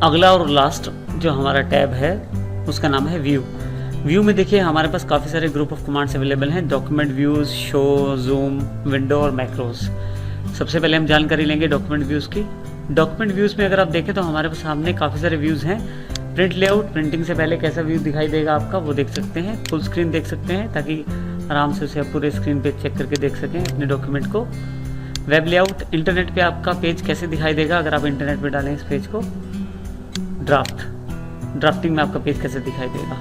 अगला और लास्ट जो हमारा टैब है उसका नाम है व्यू। व्यू में देखिए हमारे पास काफ़ी सारे ग्रुप ऑफ कमांड्स अवेलेबल हैं, document views, show, zoom, window और मैक्रोस। सबसे पहले हम जानकारी लेंगे डॉक्यूमेंट व्यूज़ की। डॉक्यूमेंट व्यूज़ में अगर आप देखें तो हमारे पास सामने काफ़ी सारे व्यूज़ हैं। प्रिंट लेआउट, प्रिंटिंग से पहले कैसा व्यू दिखाई देगा आपका वो देख सकते हैं। फुल स्क्रीन देख सकते हैं ताकि आराम से उसे आप पूरे स्क्रीन पे चेक करके देख सकें अपने डॉक्यूमेंट को। वेब लेआउट, इंटरनेट पे आपका पेज कैसे दिखाई देगा अगर आप इंटरनेट पे डालें इस पेज को। ड्राफ्टिंग में आपका पेज कैसे दिखाई देगा।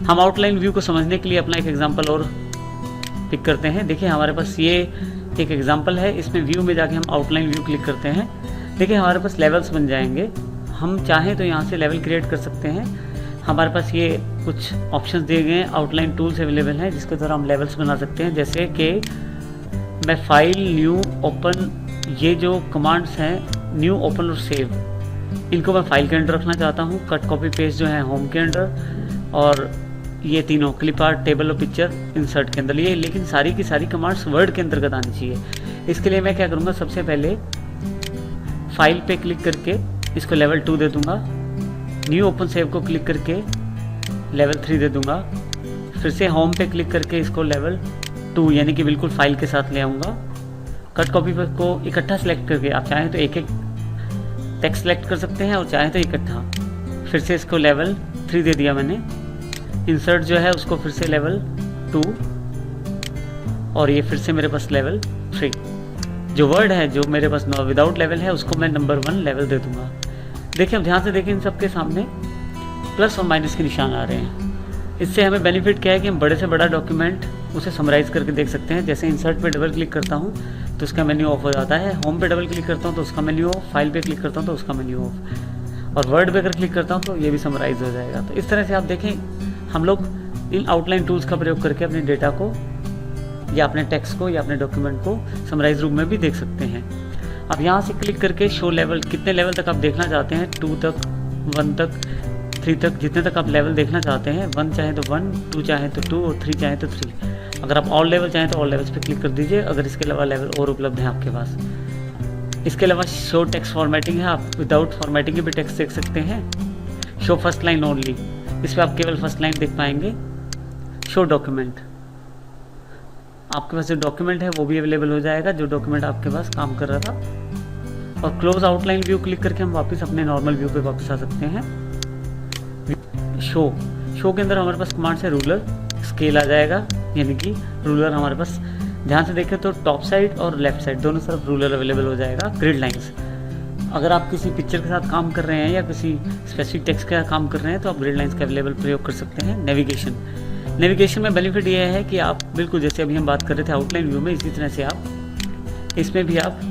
हम आउटलाइन व्यू को समझने के लिए अपना एक एग्जांपल और पिक करते हैं। देखिए हमारे पास ये एक एग्जांपल है, इसमें व्यू में जाके हम आउटलाइन व्यू क्लिक करते हैं। देखिए हमारे पास लेवल्स बन जाएंगे। हम चाहें तो यहाँ से लेवल क्रिएट कर सकते हैं। हमारे पास ये कुछ ऑप्शंस दिए गए हैं, आउटलाइन टूल्स अवेलेबल हैं जिसके द्वारा हम लेवल्स बना सकते हैं। जैसे कि मैं फाइल, न्यू, ओपन, ये जो कमांड्स हैं न्यू, ओपन और सेव, इनको मैं फाइल के अंदर रखना चाहता हूँ। कट, कॉपी, पेस्ट जो है होम के अंदर, और ये तीनों क्लिप आर्ट, टेबल और पिक्चर इंसर्ट के अंदर। ये लेकिन सारी की सारी कमांड्स वर्ड के अंतर्गत आनी चाहिए। इसके लिए मैं क्या करूँगा, सबसे पहले फाइल पे क्लिक करके इसको लेवल 2 दे दूँगा। न्यू, ओपन, सेव को क्लिक करके लेवल 3 दे दूँगा। फिर से होम पे क्लिक करके इसको लेवल 2 यानी कि बिल्कुल फाइल के साथ ले आऊँगा। कट, कॉपी को इकट्ठा सेलेक्ट करके आप चाहें तो एक एक टेक्स्ट सेलेक्ट कर सकते हैं और चाहें तो इकट्ठा। फिर से इसको लेवल 3 दे दिया मैंने। इंसर्ट जो है उसको फिर से लेवल 2, और ये फिर से मेरे पास लेवल 3। जो वर्ड है जो मेरे पास विदाउट लेवल है उसको मैं नंबर 1 लेवल दे दूंगा। देखिए अब ध्यान से देखें, इन सबके सामने प्लस और माइनस के निशान आ रहे हैं। इससे हमें बेनिफिट क्या है कि हम बड़े से बड़ा डॉक्यूमेंट उसे समराइज करके देख सकते हैं। जैसे इंसर्ट पे डबल क्लिक करता हूँ तो उसका मेन्यू ऑफ हो जाता है। होम पे डबल क्लिक करता हूँ तो उसका मेन्यू ऑफ, फाइल पे क्लिक करता हूँ तो उसका मेन्यू ऑफ, और वर्ड पे अगर क्लिक करता हूँ तो ये भी समराइज हो जाएगा। तो इस तरह से आप देखें हम लोग इन आउटलाइन टूल्स का प्रयोग करके अपने डेटा को या अपने टेक्स्ट को या अपने डॉक्यूमेंट को समराइज रूप में भी देख सकते हैं। अब यहाँ से क्लिक करके शो लेवल, कितने लेवल तक आप देखना चाहते हैं, 2 तक, 1 तक, 3 तक, जितने तक आप लेवल देखना चाहते हैं। 1 चाहे तो 1, 2 चाहे तो 2 और 3 चाहे तो 3। अगर आप ऑल लेवल चाहें तो ऑल लेवल्स पे क्लिक कर दीजिए अगर इसके अलावा लेवल और उपलब्ध हैं आपके पास। इसके अलावा शो टेक्स्ट फॉर्मेटिंग है, आप विदाउट फॉर्मेटिंग के भी टेक्स्ट देख सकते हैं। शो फर्स्ट लाइन ओनली, इस पर आप केवल फर्स्ट लाइन देख पाएंगे। शो डॉक्यूमेंट, आपके पास जो डॉक्यूमेंट है वो भी अवेलेबल हो जाएगा जो डॉक्यूमेंट आपके पास काम कर रहा था। और क्लोज आउटलाइन व्यू क्लिक करके हम वापस अपने नॉर्मल व्यू पे वापस आ सकते हैं। शो के अंदर हमारे पास कमांड है रूलर, स्केल आ जाएगा, यानी कि रूलर हमारे पास ध्यान से देखें तो टॉप साइड और लेफ्ट साइड दोनों तरफ रूलर अवेलेबल हो जाएगा। ग्रिड लाइंस, अगर आप किसी पिक्चर के साथ काम कर रहे हैं या किसी स्पेसिफिक टेक्स्ट का काम कर रहे हैं तो आप ग्रिड लाइंस का अवेलेबल प्रयोग कर सकते हैं। नेविगेशन में बेनिफिट ये है कि आप बिल्कुल जैसे अभी हम बात कर रहे थे आउटलाइन व्यू में, इसी तरह से आप इसमें भी आप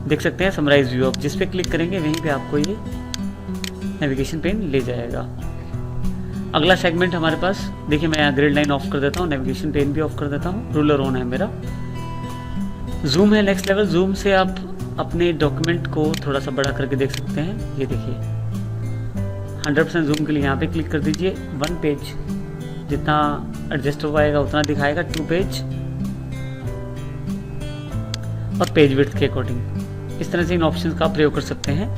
देख सकते हैं समराइज व्यू। आप जिस पे क्लिक करेंगे वहीं पे आपको ये नेविगेशन पेन ले जाएगा। अगला सेगमेंट हमारे पास देखिए, मैं यहाँ ग्रिड लाइन ऑफ कर देता हूँ, नेविगेशन पेन भी ऑफ कर देता हूँ, रूलर ऑन है मेरा। जूम है नेक्स्ट लेवल, जूम से आप अपने डॉक्यूमेंट को थोड़ा सा बड़ा करके देख सकते हैं। ये देखिए 100% जूम के लिए यहाँ पे क्लिक कर दीजिए। 1 पेज जितना एडजस्ट हो पाएगा उतना दिखाएगा, 2 पेज और पेज विड्थ के अकॉर्डिंग। इस तरह से इन ऑप्शंस का प्रयोग कर सकते हैं।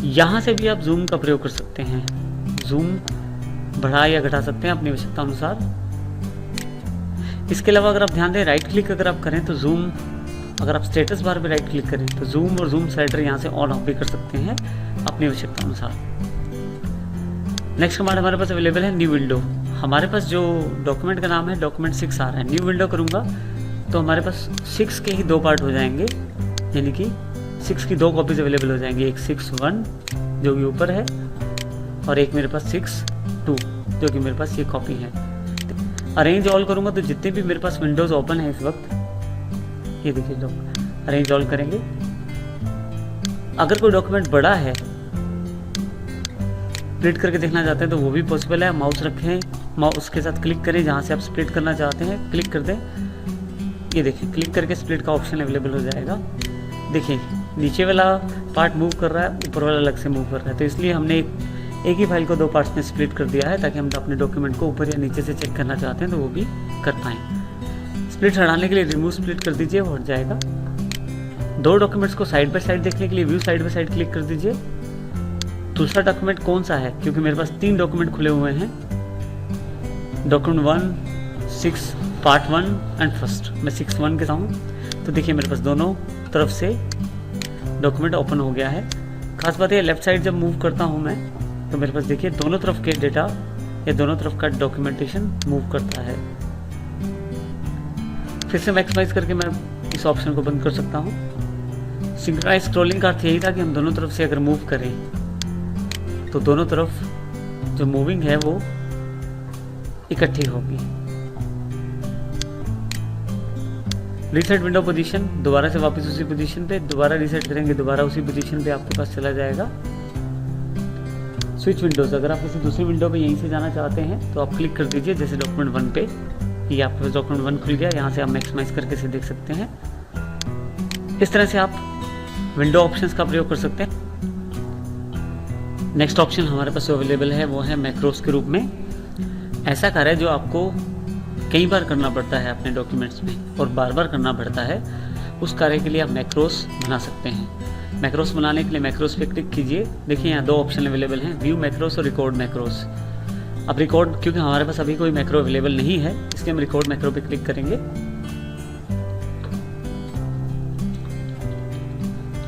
यहाँ से भी आप जूम का प्रयोग कर सकते हैं, जूम बढ़ा या घटा सकते हैं अपनी आवश्यकता अनुसार। इसके अलावा अगर आप ध्यान दें राइट क्लिक अगर आप करें तो जूम, अगर आप स्टेटस बार पे राइट क्लिक करें तो जूम और जूम स्लाइडर यहाँ से ऑन ऑफ भी कर सकते हैं अपनी आवश्यकता अनुसार। नेक्स्ट कमांड हमारे पास अवेलेबल है न्यू विंडो। हमारे पास जो डॉक्यूमेंट का नाम है डॉक्यूमेंट 6 आ रहा है, न्यू विंडो करूँगा तो हमारे पास 6 के ही 2 पार्ट हो जाएंगे, यानी कि 6 की 2 कॉपीज अवेलेबल हो जाएंगी। एक 6.1 जो कि ऊपर है और एक मेरे पास 6.2 जो कि मेरे पास ये कॉपी है। अरेंज ऑल करूँगा तो जितने भी मेरे पास विंडोज़ ओपन है इस वक्त, ये देखिए लोग अरेंज ऑल करेंगे। अगर कोई डॉक्यूमेंट बड़ा है, स्प्लिट करके देखना चाहते हैं तो वो भी पॉसिबल है। माउस रखें, माउस के साथ क्लिक करें, जहाँ से आप स्प्लिट करना चाहते हैं क्लिक कर दें। ये देखिए क्लिक करके स्प्लिट का ऑप्शन अवेलेबल हो जाएगा। देखिए नीचे वाला पार्ट मूव कर रहा है, ऊपर वाला अलग से मूव कर रहा है, तो इसलिए हमने एक ही फाइल को 2 पार्ट्स में स्प्लिट कर दिया है ताकि हम अपने डॉक्यूमेंट को ऊपर या नीचे से चेक करना चाहते हैं तो वो भी कर पाएँ। स्प्लिट हटाने के लिए रिमूव स्प्लिट कर दीजिए, वो हट जाएगा। दो डॉक्यूमेंट्स को साइड बाय साइड देखने के लिए view side by side click कर दीजिए। दूसरा डॉक्यूमेंट कौन सा है, क्योंकि मेरे पास 3 डॉक्यूमेंट खुले हुए हैं, डॉक्यूमेंट 1, 6 पार्ट 1 एंड फर्स्ट। मैं 6.1 के साथ हूँ, तो देखिए मेरे पास दोनों तरफ से डॉक्यूमेंट ओपन हो गया है। खास बात है लेफ्ट साइड जब मूव करता हूँ मैं, तो मेरे पास देखिए दोनों तरफ के डेटा या दोनों तरफ का डॉक्यूमेंटेशन मूव करता है। फिर से मैक्सिमाइज करके मैं इस ऑप्शन को बंद कर सकता हूँ। सिंक्रोनाइज स्क्रॉलिंग का अर्थ यही था कि हम दोनों तरफ से अगर मूव करें तो दोनों तरफ जो मूविंग है वो इकट्ठी होगी। रीसेट विंडो पोजीशन, दोबारा से वापस उसी पोजीशन पे दोबारा रीसेट करेंगे, दोबारा उसी पोजीशन पे आपके पास चला जाएगा। स्विच विंडोज, अगर आप किसी दूसरी विंडो पे यहीं से जाना चाहते हैं तो आप क्लिक कर दीजिए, जैसे डॉक्यूमेंट 1 पे, ये आपके पास डॉक्यूमेंट 1 खुल गया। यहाँ से आप मैक्सिमाइज करके इसे देख सकते हैं। इस तरह से आप विंडो ऑप्शंस का प्रयोग कर सकते हैं। नेक्स्ट ऑप्शन हमारे पास जो अवेलेबल है वो है मैक्रोस के रूप में। ऐसा कार्य जो आपको कई बार करना पड़ता है अपने डॉक्यूमेंट्स में और बार बार करना पड़ता है, उस कार्य के लिए आप मैक्रोस बना सकते हैं। मैक्रोस बनाने के लिए मैक्रोस पे क्लिक कीजिए। देखिए यहाँ 2 ऑप्शन अवेलेबल हैं, व्यू मैक्रोस और रिकॉर्ड मैक्रोस। अब रिकॉर्ड, क्योंकि हमारे पास अभी कोई मैक्रो अवेलेबल नहीं है, इसलिए हम रिकॉर्ड मैक्रो पे क्लिक करेंगे।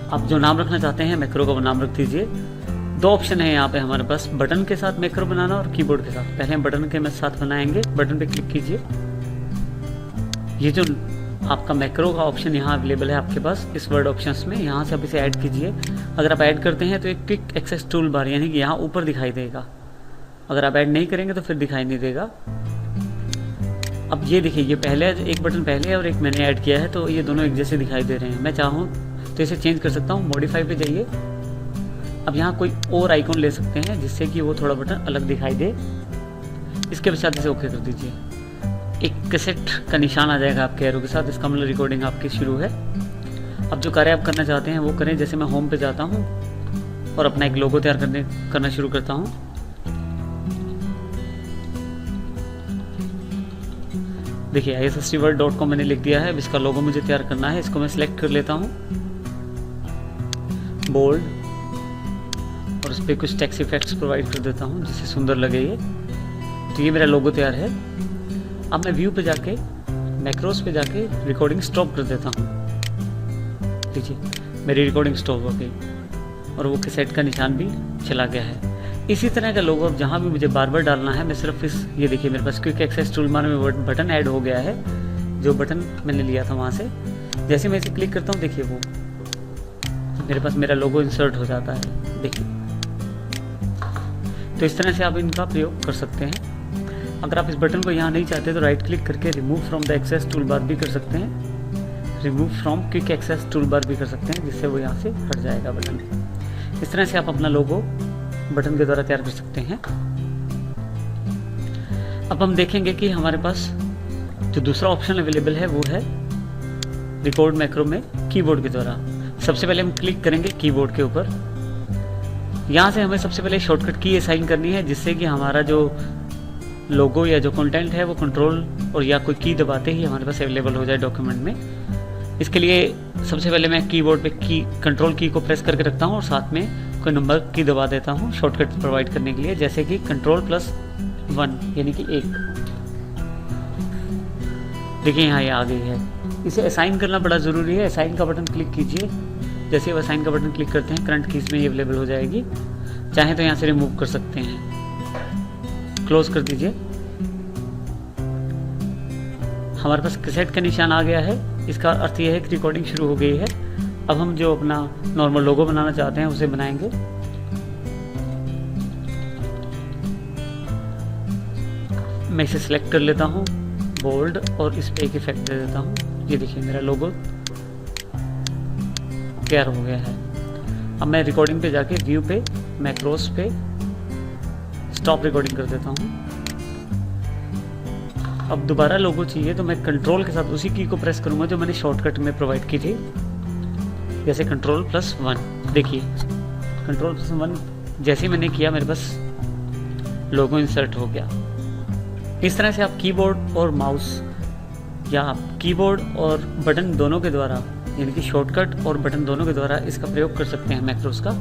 आप जो नाम रखना चाहते हैं मैक्रो का वो नाम रख दीजिए। 2 ऑप्शन है यहाँ पे हमारे पास, बटन के साथ मैक्रो बनाना और कीबोर्ड के साथ। पहले हम बटन के साथ बनाएंगे, बटन पे क्लिक कीजिए। ये जो आपका मैक्रो का ऑप्शन यहाँ अवेलेबल है आपके पास इस वर्ड ऑप्शंस में, यहाँ से आप इसे ऐड कीजिए। अगर आप ऐड करते हैं तो एक क्विक एक्सेस टूल बार यानी कि यहाँ ऊपर दिखाई देगा। अगर आप ऐड नहीं करेंगे तो फिर दिखाई नहीं देगा। अब ये देखिए, ये पहले एक बटन पहले है और एक मैंने ऐड किया है, तो ये दोनों एक जैसे दिखाई दे रहे हैं। मैं चाहूँ तो इसे चेंज कर सकता हूँ। मॉडिफाई पे जाइए। अब यहाँ कोई और आइकॉन ले सकते हैं जिससे कि वो थोड़ा बटन अलग दिखाई दे। इसके पश्चात इसे ओके कर दीजिए। एक कैसेट का निशान आ जाएगा आपके एरो के साथ, इसका मतलब रिकॉर्डिंग आपकी शुरू है। अब जो कार्य आप करना चाहते हैं वो करें। जैसे मैं होम पे जाता हूँ और अपना एक लोगो तैयार करना शुरू करता हूँ। देखिए isstword.com मैंने लिख दिया है। इसका लोगो मुझे तैयार करना है, इसको मैं सिलेक्ट कर लेता हूँ, बोल्ड, और उस पर कुछ टेक्स्ट इफेक्ट्स प्रोवाइड कर देता हूँ जिससे सुंदर लगे ये। तो ये मेरा लोगो तैयार है। अब मैं व्यू पे जाके मैक्रोस पे जाके रिकॉर्डिंग स्टॉप कर देता हूँ। देखिए मेरी रिकॉर्डिंग स्टॉप हो गई और वो कैसेट का निशान भी चला गया है। इसी तरह का लोगो अब जहाँ भी मुझे बार बार डालना है, मैं सिर्फ ये देखिए मेरे पास क्विक एक्सेस टूल बार में बटन ऐड हो गया है, जो बटन मैंने लिया था वहाँ से। जैसे मैं इसे क्लिक करता हूँ देखिए वो मेरे पास मेरा लोगो इंसर्ट हो जाता है। देखिए, तो इस तरह से आप इनका प्रयोग कर सकते हैं। अगर आप इस बटन को यहाँ नहीं चाहते तो राइट क्लिक करके remove from the access tool bar भी कर सकते हैं, remove from quick access tool bar भी कर सकते हैं, जिससे वो यहाँ से हट जाएगा बटन। इस तरह से आप अपना लोगो बटन के द्वारा तैयार कर सकते हैं। अब हम देखेंगे कि हमारे पास जो दूसरा ऑप्शन अवेलेबल है वो है रिकॉर्ड मैक्रो में कीबोर्ड के द्वारा। सबसे पहले हम क्लिक करेंगे कीबोर्ड के ऊपर। यहाँ से हमें सबसे पहले शॉर्टकट की असाइन करनी है, जिससे कि हमारा जो लोगो या जो कंटेंट है वो कंट्रोल और या कोई की दबाते ही हमारे पास अवेलेबल हो जाए डॉक्यूमेंट में। इसके लिए सबसे पहले मैं कीबोर्ड पे कंट्रोल की को प्रेस करके रखता हूँ और साथ में कोई नंबर की दबा देता हूँ शॉर्टकट प्रोवाइड करने के लिए, जैसे कि Ctrl+1 यानी कि 1। देखिए यहाँ ये आ गई है। इसे असाइन करना बड़ा ज़रूरी है। असाइन का बटन क्लिक कीजिए। जैसे आप असाइन का बटन क्लिक करते हैं करंट कीज में ये अवेलेबल हो जाएगी। चाहे तो यहाँ से रिमूव कर सकते हैं, क्लोज कर दीजिए। हमारे पास कैसेट का निशान आ गया है। इसका अर्थ यह है कि रिकॉर्डिंग शुरू हो गई है। अब हम जो अपना नॉर्मल लोगो बनाना चाहते हैं उसे बनाएंगे। मैं इसे सिलेक्ट कर लेता हूँ, बोल्ड, और इस पे एक इफेक्ट दे देता हूँ। ये देखिए मेरा लोगो तैयार हो गया है। अब मैं रिकॉर्डिंग पे जाके व्यू पे मैक्रोस पे स्टॉप रिकॉर्डिंग कर देता हूँ। अब दोबारा लोगो चाहिए तो मैं कंट्रोल के साथ उसी की को प्रेस करूँगा जो मैंने शॉर्टकट में प्रोवाइड की थी, जैसे Ctrl+1। देखिए Ctrl+1 जैसे मैंने किया मेरे पास लोगो इंसर्ट हो गया। इस तरह से आप कीबोर्ड और माउस या आप कीबोर्ड और बटन दोनों के द्वारा यानी कि शॉर्टकट और बटन दोनों के द्वारा इसका प्रयोग कर सकते हैं मैक्रोस का।